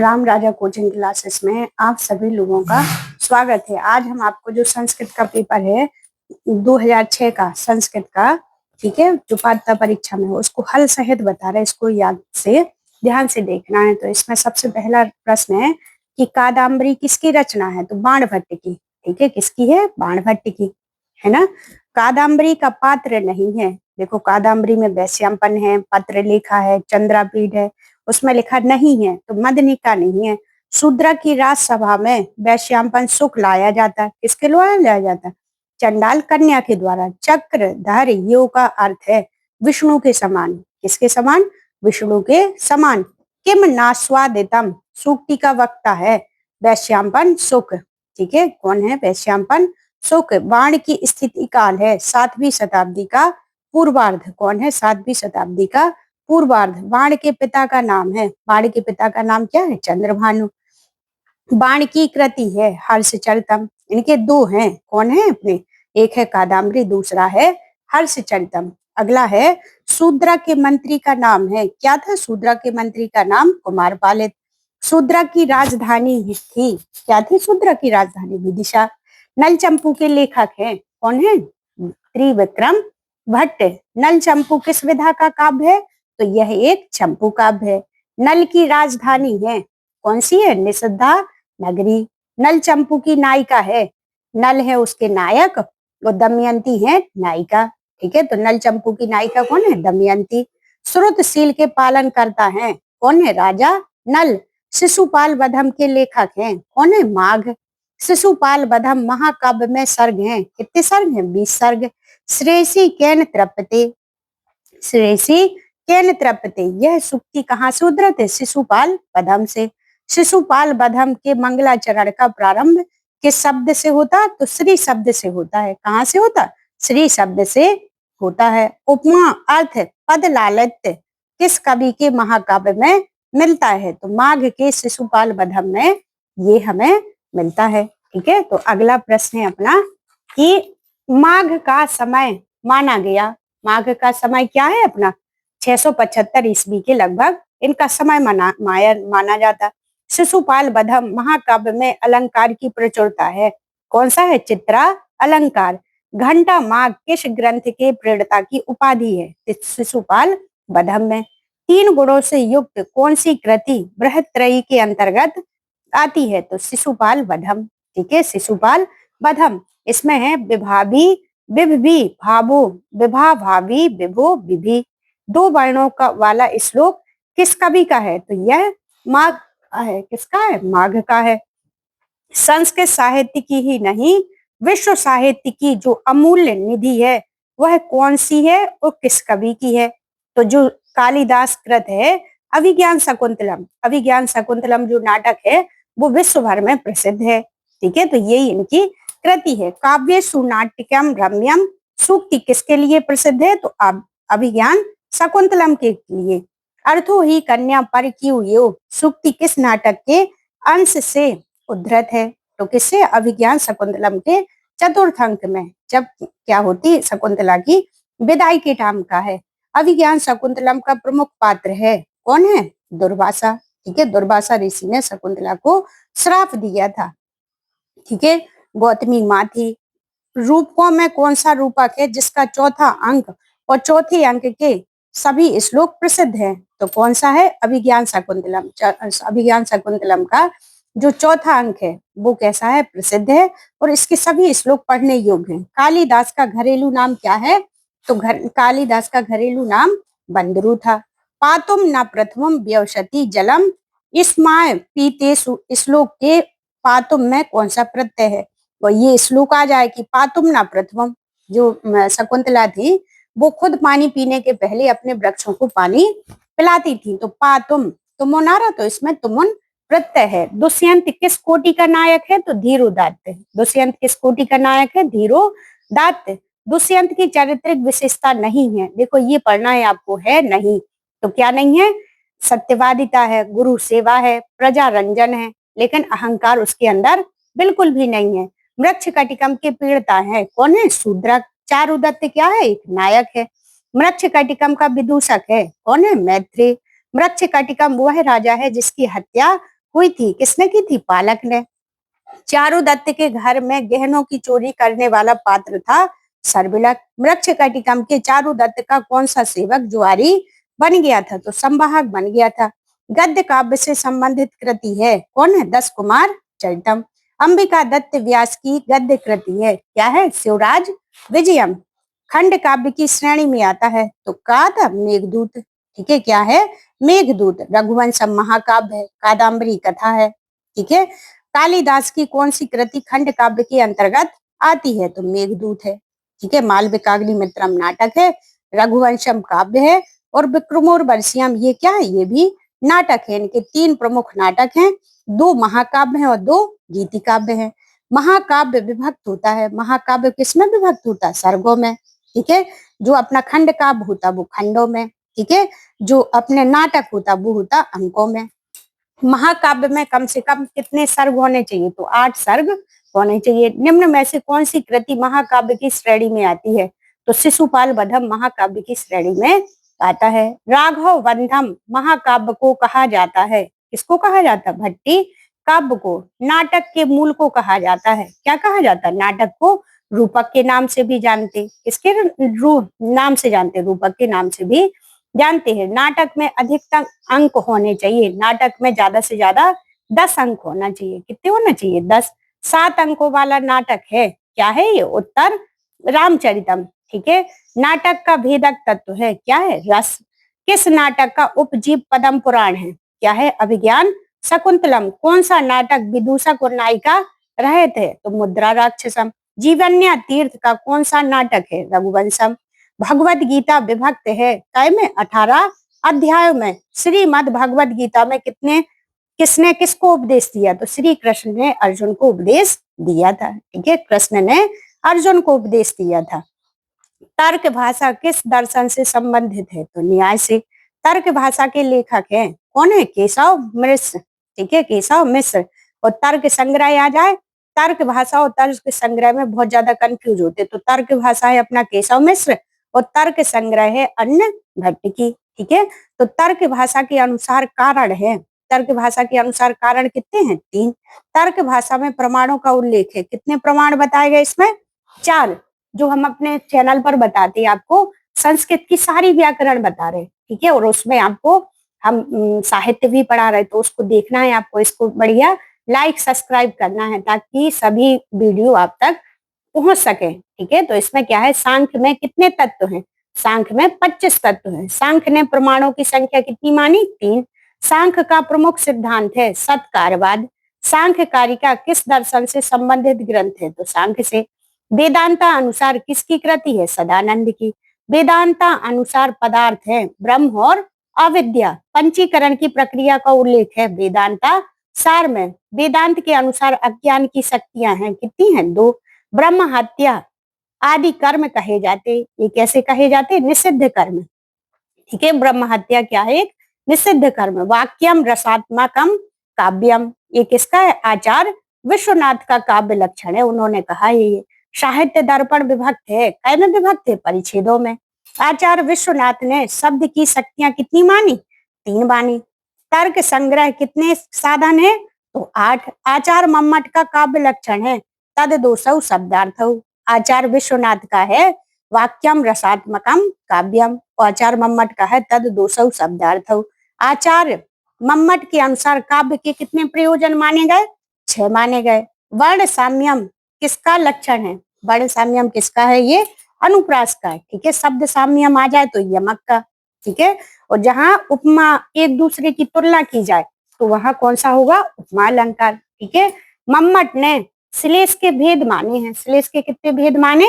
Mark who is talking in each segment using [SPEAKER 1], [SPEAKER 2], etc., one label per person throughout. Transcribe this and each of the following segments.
[SPEAKER 1] राम राजा coaching classes में आप सभी लोगों का स्वागत है। आज हम आपको जो संस्कृत का पेपर है 2006 का संस्कृत का, ठीक है, जो पात्रता परीक्षा में हो उसको हल सहित बता रहे हैं। इसको याद से ध्यान से देखना है। तो इसमें सबसे पहला प्रश्न है कि कादम्बरी किसकी रचना है? तो बाणभट्ट की। ठीक है, किसकी है? बाणभट्ट की, है ना। कादम्बरी का पात्र नहीं है। देखो, कादम्बरी में वैश्यंपन है, पत्र लेखा है, चंद्रापीठ है, उसमें लिखा नहीं है तो मदनिका नहीं है। शूद्र की राजसभा में वैश्यंपन सुख लाया जाता, किसके द्वारा लाया जाता? चंडाल कन्या के द्वारा। चक्रधर यो का अर्थ है विष्णु के समान। किसके समान? विष्णु के समान। किम नास्वादितम, सूक्ति का वक्ता है वैश्यंपन सुख। ठीक है, कौन है? वैश्यंपन सुख। बाण की स्थिति काल है 7वीं शताब्दी का पूर्वार्ध। कौन है? 7वीं शताब्दी का पूर्वार्ध। बाण के पिता का नाम है, बाण के पिता का नाम क्या है? चंद्रभानु। बाण की कृति है हर्षचरितम। इनके दो हैं, कौन है अपने? एक है कादम्बरी, दूसरा है हर्षचरितम। अगला है शूद्र के मंत्री का नाम है, क्या था शूद्र के मंत्री का नाम? कुमारपालित। शूद्र की राजधानी थी, क्या थी शूद्र की राजधानी? विदिशा। नल चंपू के लेखक हैं, कौन है? त्रिविक्रम भट्ट। नल चंपू किस विधा का काव्य है? तो यह एक चंपू काव्य है। नल की राजधानी है, कौन सी है? निषद्धा नगरी। नल चंपू की नायिका है, नल है उसके नायक और दमयंती है नायिका। ठीक है, तो नल चंपू की नायिका कौन है? दमयंती। श्रुतशील के पालन करता है, कौन है? राजा नल। शिशुपाल वधम के लेखक हैं, कौन है? माघ। शिशुपाल वधम महाकाव्य में सर्ग हैं, कितने सर्ग हैं? 20 सर्ग। Shreyasi can Trupte, Shreyasi can तृप्ते, यह सूक्ति कहाँ से उद्धृत है? शिशुपाल वधम से। शिशुपाल वधम के मंगलाचरण का प्रारंभ किस शब्द से होता? तो श्री शब्द से होता है। कहाँ से होता? श्री शब्द से होता है। उपमा अर्थ पद लालित्य किस कवि के महाकाव्य में मिलता है? तो माघ के शिशुपाल वधम में ये हमें मिलता है। ठीक है, तो अगला प्रश्न है अपना कि माघ का समय माना गया, माघ का समय क्या है अपना? 675 ईस्वी के लगभग इनका समय माना जाता। शिशुपाल वधम महाकाव्य में अलंकार की प्रचुरता है, कौन सा है? चित्रा अलंकार। घंटा माघ किस ग्रंथ के प्रेरणा की उपाधि है? शिशुपाल वधम में। 3 गुणों से युक्त कौन सी कृति बृहत्त्रयी के अंतर्गत आती है? तो शिशुपाल वधम। ठीक है, शिशुपाल वधम। इसमें है विभावी विभवी भावो, विभा भावी विभो विभि। 2 वर्णों का वाला श्लोक किस कवि का है? तो यह माघ का है। किसका है? माघ का है। संस्कृत साहित्य की ही नहीं विश्व साहित्य की जो अमूल्य निधि है वह कौन सी है और किस कवि की है? तो जो कालिदास कृत है अभिज्ञान शकुंतलम, अभिज्ञान शकुंतलम जो नाटक है वो विश्व भर में प्रसिद्ध है। ठीक है, तो यही इनकी कृति है। काव्य सुनाट्यम रम्यम सूक्ति किसके लिए प्रसिद्ध है? तो अभिज्ञान शकुंतलम के लिए। अर्थो ही कन्या पर क्यों यो सूक्ति किस नाटक के अंश से उद्धृत है? तो किससे? अभिज्ञान शकुंतलम के चतुर्थ अंक में, जब क्या होती शकुंतला की विदाई के टाइम का है। अभिज्ञान शकुंतलम का प्रमुख पात्र है, कौन है? दुर्वासा। ठीक है, दुर्वासा ऋषि ने शकुंतला को श्राप दिया था। ठीक है, गौतमी माँ थी। रूपकों में कौन सा रूपक है जिसका चौथा अंक और चौथे अंक के सभी श्लोक प्रसिद्ध हैं? तो कौन सा है? अभिज्ञान शकुंतलम। अभिज्ञान शकुंतलम का जो चौथा अंक है वो कैसा है? प्रसिद्ध है और इसके सभी श्लोक पढ़ने योग्य हैं। कालिदास का घरेलू नाम क्या है? तो कालिदास का घरेलू नाम बंदरू था। पातुम न प्रथमम व्यवसति जलम इस्माय पीतेषु, श्लोक के पातुम में कौन सा प्रत्यय है? तो ये श्लोक आ जाए कि पातुम ना प्रथमम, जो शकुंतला थी वो खुद पानी पीने के पहले अपने वृक्षों को पानी पिलाती थी। तो पातुम तुमुनारा, तो इसमें तुमुन प्रत्यय है। दुष्यंत किस कोटि का नायक है? तो धीरोदात्त। दुष्यंत किस कोटि का नायक है? धीरोदात्त। दुष्यंत की चारित्रिक विशेषता नहीं है, देखो ये पढ़ना है आपको, है नहीं। तो क्या नहीं है? सत्यवादिता है, गुरु सेवा है, प्रजा रंजन है, लेकिन अहंकार उसके अंदर बिल्कुल भी नहीं है। वृक्ष कटिकम के पीड़ता है, कौन है? शूद्रक। चारुदत्त क्या है? एक नायक है। वृक्ष कटिकम का विदूषक है, कौन है? मैत्री। वृक्ष कटिकम वह राजा है जिसकी हत्या हुई थी, किसने की थी? पालक ने। चारुदत्त के घर में गहनों की चोरी करने वाला पात्र था सर्विलक। मृच्छकटिकम के चारुदत्त का कौन सा सेवक जुआरी बन गया था? तो संवाहक बन गया था। गद्य काव्य से संबंधित कृति है, कौन है? 10 कुमार चरितम। अंबिका दत्त व्यास की गद्य कृति है, क्या है? शिवराज विजयम। खंड काव्य की श्रेणी में आता है, तो का था? मेघदूत। ठीक है, क्या है? मेघदूत। रघुवंशम महाकाव्य है, कादम्बरी कथा है। ठीक है। कालिदास की कौन सी कृति खंड काव्य के अंतर्गत आती है? तो मेघदूत है। ठीक है। मालविकाग्निमित्रम नाटक है, रघुवंशम काव्य है, और विक्रमोर्वशीयम ये क्या है? ये भी नाटक है। इनके 3 प्रमुख नाटक हैं, 2 महाकाव्य हैं और 2 गीति काव्य हैं। महाकाव्य विभक्त होता है, महाकाव्य किसमें विभक्त होता है? सर्गों में। ठीक है। जो अपना खंड काव्य होता वो खंडों में। ठीक है। जो अपने नाटक होता वो होता अंकों में। महाकाव्य में कम से कम कितने सर्ग होने चाहिए? तो 8 सर्ग होने चाहिए। निम्न में से कौन सी कृति महाकाव्य की श्रेणी में आती है? तो शिशुपाल वधम महाकाव्य की श्रेणी में आता है। राघव बंधम महाकाव्य को कहा जाता है, किसको कहा जाता है? भट्टी काव्य को। नाटक के मूल को कहा जाता है, क्या कहा जाता है? नाटक को रूपक के नाम से भी जानते, किसके नाम से जानते? रूपक के नाम से भी जानते हैं। नाटक में अधिकतम अंक होने चाहिए, नाटक में ज्यादा से ज्यादा 10 अंक होना चाहिए। कितने होना चाहिए? 10। 7 अंकों वाला नाटक है, क्या है ये? उत्तर रामचरितम। ठीक है। नाटक का भेदक तत्व है, क्या है? रस। किस नाटक का उपजीव पद्म पुराण है? क्या है? अभिज्ञान शकुंतलम। कौन सा नाटक विदूषक और नायिका रहे थे? तो मुद्रा राक्षसम। जीवन्य तीर्थ का कौन सा नाटक है? रघुवंशम। भगवत गीता विभक्त है कै में? 18 अध्यायों में। श्रीमद् भगवत गीता में किसने किसको उपदेश दिया? तो श्री कृष्ण ने अर्जुन को उपदेश दिया था। ठीक है। कृष्ण ने अर्जुन को उपदेश दिया था। तर्क भाषा किस दर्शन से संबंधित है? तो न्याय से। तर्क भाषा के लेखक हैं, कौन है? केशव मिश्र। ठीक है, केशव मिश्र। और तर्क संग्रह आ जाए, तर्क भाषा और तर्क संग्रह में बहुत ज्यादा कंफ्यूज होते, तो तर्क भाषा है अपना केशव मिश्र और तर्क संग्रह है अन्य भट्ट की। ठीक है। तो तर्क भाषा के अनुसार कारण है, तर्क भाषा के अनुसार कारण कितने हैं? 3। तर्क भाषा में प्रमाणों का उल्लेख है, कितने प्रमाण बताए गए इसमें? 4, जो हम अपने चैनल पर बताते हैं आपको। संस्कृत की सारी व्याकरण बता रहे हैं। ठीक है। और उसमें आपको हम साहित्य भी पढ़ा रहे, तो उसको देखना है आपको, इसको बढ़िया लाइक सब्सक्राइब करना है ताकि सभी वीडियो आप तक पहुंच सके। ठीक है। तो इसमें क्या है? सांख्य में कितने तत्व हैं? सांख्य में 25 तत्व हैं। सांख्य ने प्रमाणों की संख्या कितनी मानी? 3। सांख्य का प्रमुख सिद्धांत है सत्कार्यवाद। सांख्य कारिका किस दर्शन से संबंधित ग्रंथ है? तो सांख्य से। वेदांता अनुसार किसकी कृति है? सदानंद की। वेदांता अनुसार पदार्थ है ब्रह्म और अविद्या। पंचीकरण की प्रक्रिया का उल्लेख है वेदांता सार में। वेदांत के अनुसार अज्ञान की शक्तियां हैं, कितनी हैं? 2। ब्रह्म हत्या आदि कर्म कहे जाते, ये कैसे कहे जाते? निषिद्ध कर्म। ठीक है। ब्रह्म हत्या क्या है? एक निषिद्ध कर्म। वाक्यम रसात्मकम काव्यम, ये किसका है? आचार्य विश्वनाथ का काव्य लक्षण है, उन्होंने कहा ये। साहित्य दर्पण विभक्त है, कै में विभक्त है? परिच्छेदों में। आचार्य विश्वनाथ ने शब्द की शक्तियां कितनी मानी? 3 मानी। तर्क संग्रह कितने साधन है? तो 8। आचार्य मम्मट का काव्य लक्षण है तद दोषौ शब्दार्थ। आचार्य विश्वनाथ का है वाक्यम रसात्मकम काव्यम, आचार्य मम्मट का है तद दोषौ शब्दार्थ। आचार्य मम्मट के अनुसार काव्य के कितने प्रयोजन माने गए? 6 माने गए। वर्ण साम्यम किसका लक्षण है? वर्ण साम्यम किसका है? ये अनुप्रास का है। ठीक है। शब्द साम्यम आ जाए तो यमक का। ठीक है। और जहां उपमा एक दूसरे की तुलना की जाए तो वहां कौन सा होगा? उपमा अलंकार। ठीक है। मम्मट ने श्लेष के भेद माने हैं। श्लेष के कितने भेद माने?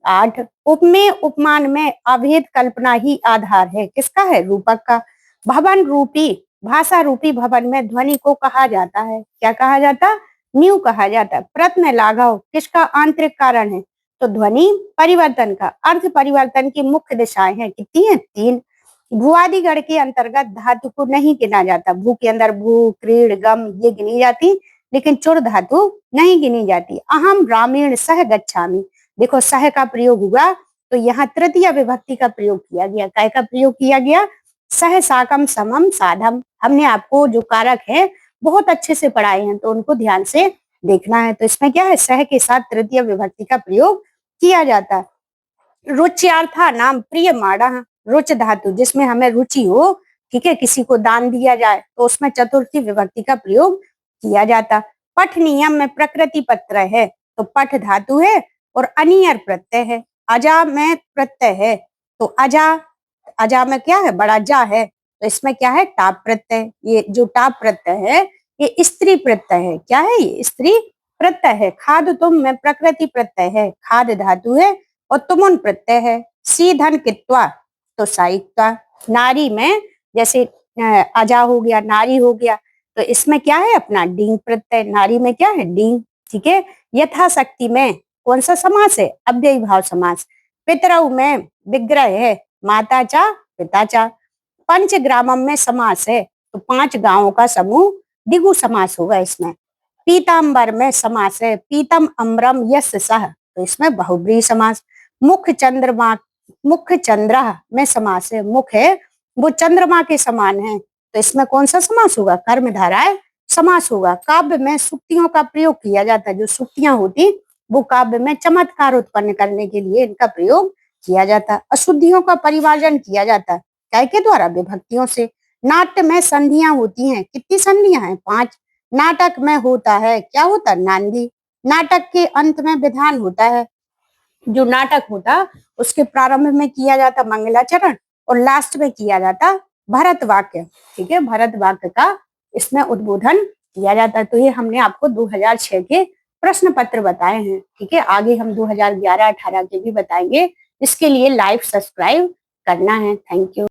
[SPEAKER 1] 8। उपमेय उपमान में अभेद कल्पना ही आधार है, किसका है? रूपक का। भवन रूपी भाषा रूपी भवन में ध्वनि को कहा जाता है, क्या कहा जाता? न्यू कहा जाता है। प्रत्न लाघव किसका आंतरिक कारण है? तो ध्वनि परिवर्तन का। अर्थ परिवर्तन की मुख्य दिशाएं हैं, कितनी है? 3। भूआदिगण के अंतर्गत धातु को नहीं गिना जाता। भू के अंदर भू, क्रीड़, गम ये गिनी जाती, लेकिन चुर धातु नहीं गिनी जाती। अहम ग्रामीण सह गच्छामि, देखो सह का प्रयोग हुआ तो यहाँ तृतीय विभक्ति का प्रयोग किया गया। काय का प्रयोग किया गया? सह साकम समम साधम। हमने आपको जो कारक है बहुत अच्छे से पढ़ाए हैं, तो उनको ध्यान से देखना है। तो इसमें क्या है, सह के साथ तृतीय विभक्ति का प्रयोग किया जाता है। रुच्यार्था नाम प्रिय माड़ा, रुच धातु जिसमें हमें रुचि हो, ठीक है, किसी को दान दिया जाए तो उसमें चतुर्थी विभक्ति का प्रयोग किया जाता। पठ नियम में प्रकृति पत्र है, तो पठ धातु है और अनियर प्रत्यय है। अजा में प्रत्यय है, तो अजा, अजा में क्या है, बड़ा जा है, तो इसमें क्या है, टाप प्रत्यय। ये जो टाप प्रत्यय है ये स्त्री प्रत्यय है। क्या है, ये स्त्री प्रत्यय है। खाद तुम में प्रकृति प्रत्यय है, खाद धातु है और तुमुन प्रत्यय है। सीधन कित्वा, तो साइत्वा। नारी में जैसे अजा हो गया, नारी हो गया, तो इसमें क्या है, अपना डींग प्रत्यय। नारी में क्या है, डींग, ठीक है। यथाशक्ति में कौन सा समास है, अव्ययी भाव समास। पितरऊ में विग्रह है, माता चा पिता चा। पंचग्रामम में समास है, तो 5 गांवों का समूह द्विगु समास होगा इसमें। पीताम्बर में समास है, पीतम अम्रम यस सह, तो इसमें बहुब्रीहि समास। मुख चंद्रमा, मुख चंद्र में समास है, मुख है वो चंद्रमा के समान है, तो इसमें कौन सा समास होगा, कर्मधारय समास होगा। काव्य में सुक्तियों का प्रयोग किया जाता है, जो सुक्तियां होती वो काव्य में चमत्कार उत्पन्न करने के लिए इनका प्रयोग किया जाता है। अशुद्धियों का परिमार्जन किया जाता है, काय के द्वारा, विभक्तियों से। नाट्य में संधियां होती हैं, कितनी संधियां हैं, 5। नाटक में होता है, क्या होता है, नांदी। नाटक के अंत में विधान होता है, जो नाटक होता उसके प्रारंभ में किया जाता मंगलाचरण और लास्ट में किया जाता भरत वाक्य, ठीक है, भरत वाक्य का इसमें उद्बोधन किया जाता है। तो ये हमने आपको 2006 के प्रश्न पत्र बताए हैं, ठीक है। आगे हम 2011-18 के भी बताएंगे, इसके लिए लाइव सब्सक्राइब करना है। Thank you.